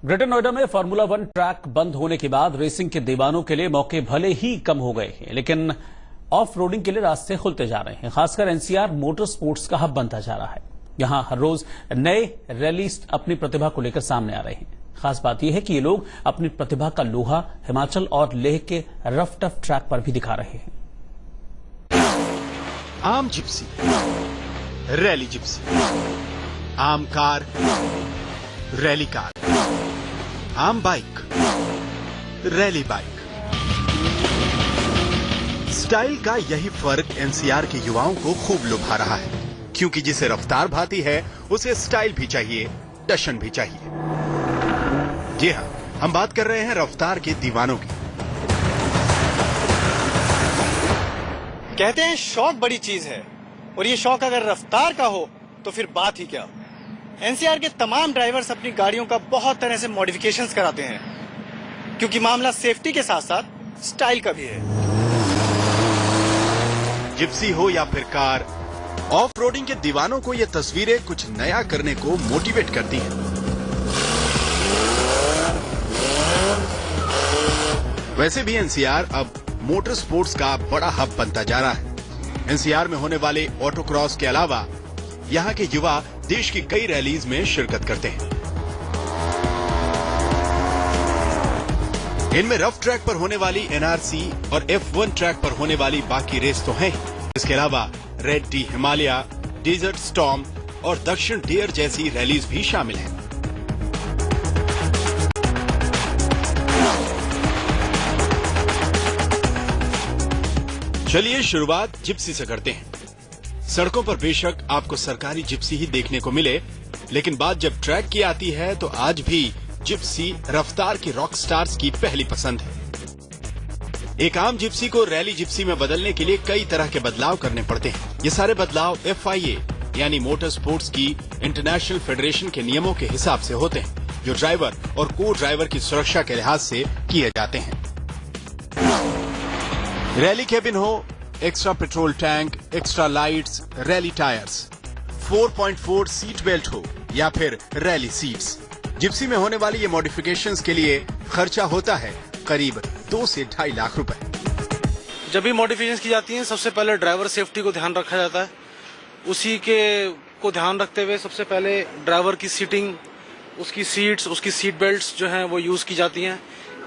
Greater Noida में formula 1 track बंद होने के बाद रेसिंग के दीवानों के लिए मौके भले ही कम हो गए हैं, लेकिन ऑफ रोडिंग के लिए रास्ते खुलते जा रहे हैं। खासकर एनसीआर मोटर स्पोर्ट्स का हब बनता जा रहा है। यहां हर रोज नए रैलीस्ट अपनी प्रतिभा को लेकर सामने आ रहे हैं। खास बात यह है कि ये लोग अपनी प्रतिभा का लोहा हिमाचल और लेह के रफ टफ ट्रैक पर भी दिखा रहे हैं। आम जिप्सी, रैली जिप्सी, आम कार, रैली कार, आम बाइक, रैली बाइक। स्टाइल का यही फर्क एनसीआर के युवाओं को खूब लुभा रहा है, क्योंकि जिसे रफ्तार भाती है उसे स्टाइल भी चाहिए, टशन भी चाहिए। जी हां, हम बात कर रहे हैं रफ्तार के दीवानों की। कहते हैं शौक बड़ी चीज है, और ये शौक अगर रफ्तार का हो तो फिर बात ही क्या। एनसीआर के तमाम ड्राइवर्स अपनी गाड़ियों का बहुत तरह से मॉडिफिकेशंस कराते हैं, क्योंकि मामला सेफ्टी के साथ साथ स्टाइल का भी है। जिप्सी हो या फिर कार, ऑफ रोडिंग के दीवानों को ये तस्वीरें कुछ नया करने को मोटिवेट करती हैं। वैसे भी एनसीआर अब मोटर स्पोर्ट्स का बड़ा हब बनता जा रहा है। एनसीआर में होने वाले ऑटोक्रॉस के अलावा यहाँ के युवा देश की कई रैलीज में शिरकत करते हैं। इनमें रफ ट्रैक पर होने वाली एनआरसी और F1 ट्रैक पर होने वाली बाकी रेस तो हैं। इसके अलावा red tea Himalaya, desert storm और दक्षिण डियर जैसी रैलीज भी शामिल हैं। चलिए शुरुआत जिप्सी से करते हैं। सड़कों पर बेशक आपको सरकारी जिप्सी ही देखने को मिले, लेकिन बात जब ट्रैक की आती है तो आज भी जिप्सी रफ्तार की रॉक स्टार्स की पहली पसंद है। एक आम जिप्सी को रैली जिप्सी में बदलने के लिए कई तरह के बदलाव करने पड़ते हैं। ये सारे बदलाव FIA यानी मोटर स्पोर्ट्स की इंटरनेशनल फेडरेशन के नियमों के हिसाब से होते हैं, जो ड्राइवर और को ड्राइवर की सुरक्षा के लिहाज से किए जाते हैं। रैली केबिन हो, extra petrol tank, extra lights, rally tyres, 4.4 seat belt हो या फिर रैली सीट्स, जिप्सी में होने वाली ये मॉडिफिकेशंस के लिए खर्चा होता है करीब 2 से 2.5 लाख रुपए। जब भी मॉडिफिकेशंस की जाती हैं, सबसे पहले ड्राइवर सेफ्टी को ध्यान रखा जाता है। उसी को ध्यान रखते हुए सबसे पहले ड्राइवर की सीटिंग, उसकी सीट्स, उसकी सीट बेल्ट्स जो हैं वो यूज की जाती हैं।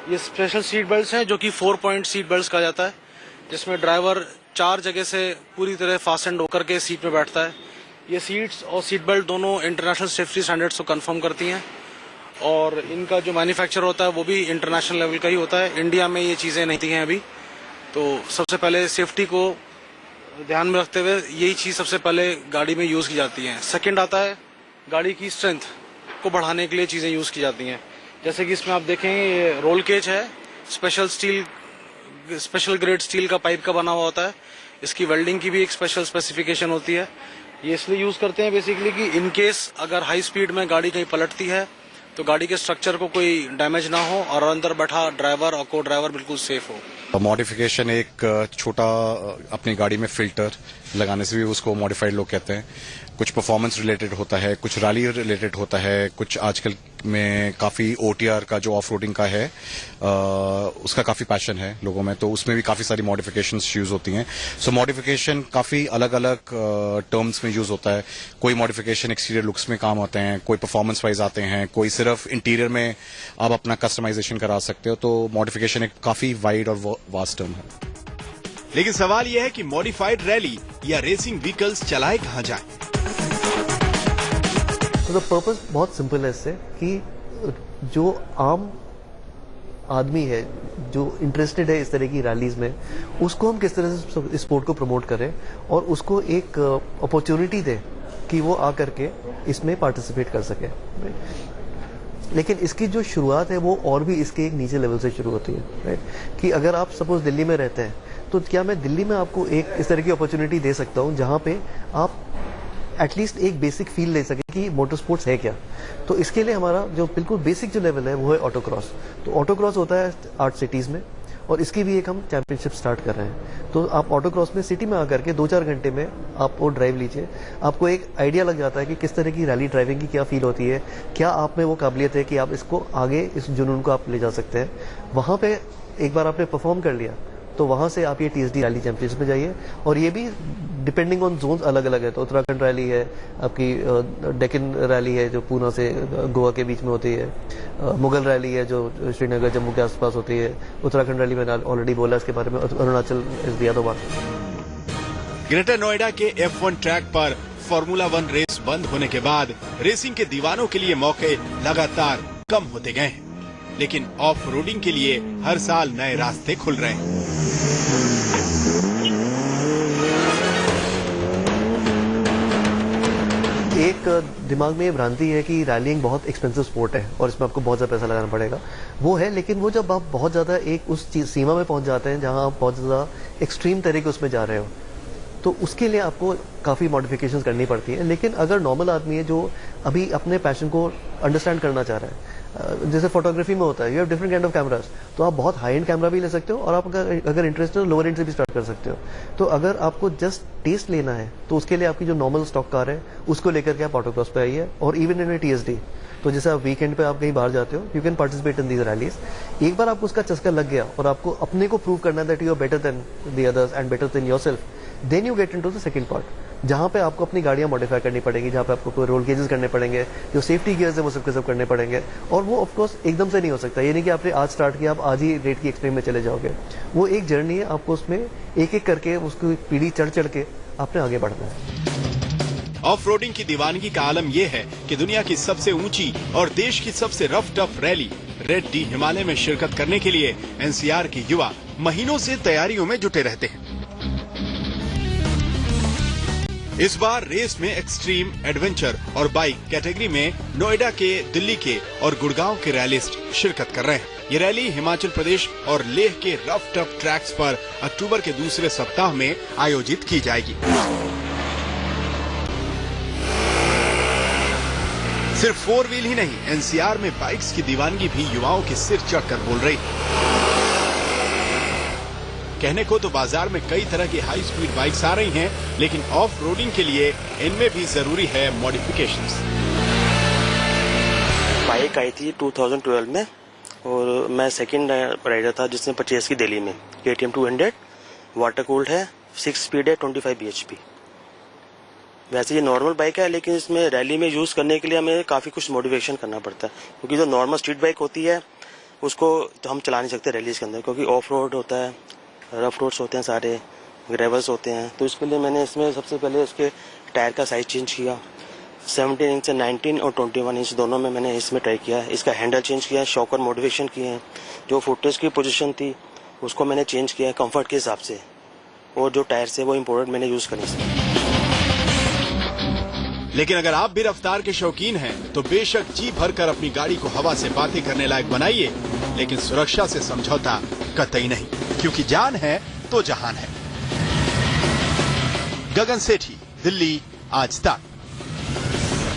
ये स्पेशल सीट बेल्ट्स हैं जो कि 4 पॉइंट सीट बेल्ट्स कहा जाता है, जिसमें ड्राइवर 4 जगह से पूरी तरह फास्टेंड होकर के सीट में बैठता है। ये सीट्स और सीट बेल्ट दोनों इंटरनेशनल सेफ्टी स्टैंडर्ड्स को कंफर्म करती हैं, और इनका जो मैन्युफैक्चर होता है वो भी इंटरनेशनल लेवल का ही होता है। इंडिया में ये चीज़ें नहीं हैं अभी। तो सबसे पहले सेफ्टी को ध्यान में रखते हुए यही चीज़ सबसे पहले गाड़ी में यूज़ की जाती है। सेकंड आता है गाड़ी की स्ट्रेंथ को बढ़ाने के लिए चीज़ें यूज़ की जाती हैं। जैसे कि इसमें आप देखें, ये रोल केज है, स्पेशल ग्रेड स्टील का पाइप का बना हुआ होता है। इसकी वेल्डिंग की भी एक स्पेशल स्पेसिफिकेशन होती है। ये इसलिए यूज करते हैं बेसिकली कि इन केस अगर हाई स्पीड में गाड़ी कहीं पलटती है तो गाड़ी के स्ट्रक्चर को कोई डैमेज ना हो और अंदर बैठा ड्राइवर और को ड्राइवर बिल्कुल सेफ हो। मॉडिफिकेशन एक छोटा अपनी गाड़ी में फिल्टर लगाने से भी उसको मॉडिफाइड लोग कहते हैं। कुछ परफॉर्मेंस रिलेटेड होता है, कुछ रैली रिलेटेड होता है, कुछ आजकल में काफ़ी OTR का जो ऑफ रोडिंग का है उसका काफ़ी पैशन है लोगों में, तो उसमें भी काफ़ी सारी मॉडिफिकेशंस यूज़ होती हैं। सो मॉडिफिकेशन काफ़ी अलग अलग टर्म्स में यूज़ होता है। कोई मॉडिफिकेशन एक्सटीरियर लुक्स में काम आते हैं, कोई परफॉर्मेंस वाइज आते हैं, कोई सिर्फ इंटीरियर में आप अपना कस्टमाइजेशन करा सकते हो। तो मॉडिफिकेशन एक काफ़ी वाइड और वास्ट टर्म है। लेकिन सवाल यह है कि मॉडिफाइड रैली या रेसिंग व्हीकल्स चलाए कहां जाए। तो पर्पस बहुत सिंपल है इससे कि जो आम आदमी है जो इंटरेस्टेड है इस तरह की रैलीज में, उसको हम किस तरह से स्पोर्ट को प्रमोट करें और उसको एक अपॉर्चुनिटी दें कि वो आकर के इसमें पार्टिसिपेट कर सके। लेकिन इसकी जो शुरुआत है वो और भी इसके एक नीचे लेवल से शुरू होती है, राइट। कि अगर आप सपोज दिल्ली में रहते हैं तो क्या मैं दिल्ली में आपको एक इस तरह की अपॉर्चुनिटी दे सकता हूं जहां पे आप एटलीस्ट एक बेसिक फील ले सके कि मोटर स्पोर्ट्स है क्या। तो इसके लिए हमारा जो बिल्कुल बेसिक जो लेवल है वो है ऑटोक्रॉस। तो ऑटोक्रॉस होता है 8 सिटीज में, और इसकी भी एक हम चैंपियनशिप स्टार्ट कर रहे हैं। तो आप ऑटोक्रॉस में सिटी में आकर के 2-4 घंटे में आप वो ड्राइव लीजिए, आपको एक आइडिया लग जाता है कि किस तरह की रैली ड्राइविंग की क्या फील होती है, क्या आप में वो काबिलियत है कि आप इसको आगे, इस जुनून को आप ले जा सकते हैं। वहाँ पे एक बार आपने परफॉर्म कर लिया तो वहाँ से आप ये TSD रैली चैंपियनशिप में जाइए। और ये भी डिपेंडिंग ऑन जोन्स अलग अलग है, तो उत्तराखंड रैली है, आपकी डेक्कन रैली है जो पूना से गोवा के बीच में होती है, मुगल रैली है जो श्रीनगर जम्मू के आसपास होती है, उत्तराखंड रैली मैंने ऑलरेडी बोला इसके बारे में, Arunachal is the other one. Greater Noida के F1 ट्रैक पर फॉर्मूला 1 रेस बंद होने के बाद रेसिंग के दीवानों के लिए मौके लगातार कम होते गए हैं, लेकिन ऑफ रोडिंग के लिए हर साल नए रास्ते खुल रहे हैं। एक दिमाग में ये भ्रांति है कि रैलिंग बहुत एक्सपेंसिव स्पोर्ट है और इसमें आपको बहुत ज़्यादा पैसा लगाना पड़ेगा, वो है। लेकिन वो जब आप बहुत ज़्यादा एक उस सीमा में पहुंच जाते हैं जहां आप बहुत ज़्यादा एक्सट्रीम तरीके उसमें जा रहे हो, तो उसके लिए आपको काफ़ी मॉडिफिकेशंस करनी पड़ती है। लेकिन अगर नॉर्मल आदमी है जो अभी अपने पैशन को अंडरस्टैंड करना चाह रहा है, जैसे फोटोग्राफी में होता है, you have different kind of cameras, तो आप बहुत हाई एंड कैमरा भी ले सकते हो और आप अगर इंटरेस्ट है लोअर एंड से भी स्टार्ट कर सकते हो। तो अगर आपको जस्ट टेस्ट लेना है तो उसके लिए आपकी जो नॉर्मल स्टॉक कार है उसको लेकर के आप ऑटोक्रॉस पे आइए। और इवन इन TSD, तो जैसे आप वीकेंड पे आप कहीं बाहर जाते हो, you can participate in these rallies. एक बार आपको उसका चस्का लग गया और आपको अपने को प्रूव करना है that you are better than the others and better than yourself, then you get into the second part, जहां पे आपको अपनी गाड़ियां मॉडिफाई करनी पड़ेगी, जहां पे आपको कोई रोल केजेस करने पड़ेंगे, जो सेफ्टी गियर्स है वो सब के सब करने पड़ेंगे। और वो ऑफकोर्स एकदम से नहीं हो सकता, ये नहीं कि आपने आज स्टार्ट किया आप आज ही रेट की एक्सट्रीम में चले जाओगे। वो एक जर्नी है, आपको उसमें एक एक करके उसकी पीढ़ी चढ़ चढ़ के आपने आगे बढ़ना है। ऑफ रोडिंग की दीवानगी का आलम यह है कि दुनिया की सबसे ऊंची और देश की सबसे rough tough rally red D Himalaya में शिरकत करने के लिए NCR के युवा महीनों से तैयारियों में जुटे रहते हैं। इस बार रेस में एक्सट्रीम, एडवेंचर और बाइक कैटेगरी में नोएडा के, दिल्ली के और गुड़गांव के रैलिस्ट शिरकत कर रहे हैं। ये रैली हिमाचल प्रदेश और लेह के रफ टफ ट्रैक्स पर अक्टूबर के दूसरे सप्ताह में आयोजित की जाएगी। सिर्फ 4 व्हील ही नहीं, NCR में बाइक्स की दीवानगी भी युवाओं के सिर चढ़कर बोल रही है। कहने को तो बाजार में कई तरह की हाई स्पीड बाइक्स आ रही हैं, लेकिन ऑफ रोडिंग के लिए इनमें भी जरूरी है मॉडिफिकेशंस। बाइक आई थी 2012 में और मैं सेकंड राइडर था जिसने परचेज की दिल्ली में। KTM 200 वाटर कूल्ड है, 6 स्पीड है, 25 bhp। वैसे ये नॉर्मल बाइक है, लेकिन इसमें रैली में यूज करने के लिए हमें काफी कुछ मॉडिफिकेशन करना पड़ता है, क्योंकि जो नॉर्मल स्ट्रीट बाइक होती है उसको तो हम चला नहीं सकते रैलीज के अंदर, क्योंकि ऑफ रोड होता है, रफ रोड्स होते हैं, सारे ग्रेवल्स होते हैं। तो इसके लिए मैंने इसमें सबसे पहले उसके टायर का साइज चेंज किया, 17 इंच से 19 और 21 इंच दोनों में मैंने इसमें ट्राई किया है। इसका हैंडल चेंज किया है, शॉकर मॉडिफिकेशन किए हैं, जो फुटेज की पोजीशन थी उसको मैंने चेंज किया है कंफर्ट के हिसाब से, और जो टायर से वो इम्पोर्टेड मैंने यूज करी। लेकिन अगर आप भी रफ्तार के शौकीन हैं तो बेशक जी भरकर अपनी गाड़ी को हवा से बातें करने लायक बनाइए, लेकिन सुरक्षा से समझौता कतई नहीं, क्योंकि जान है तो जहान है। गगन सेठी, दिल्ली, आज तक।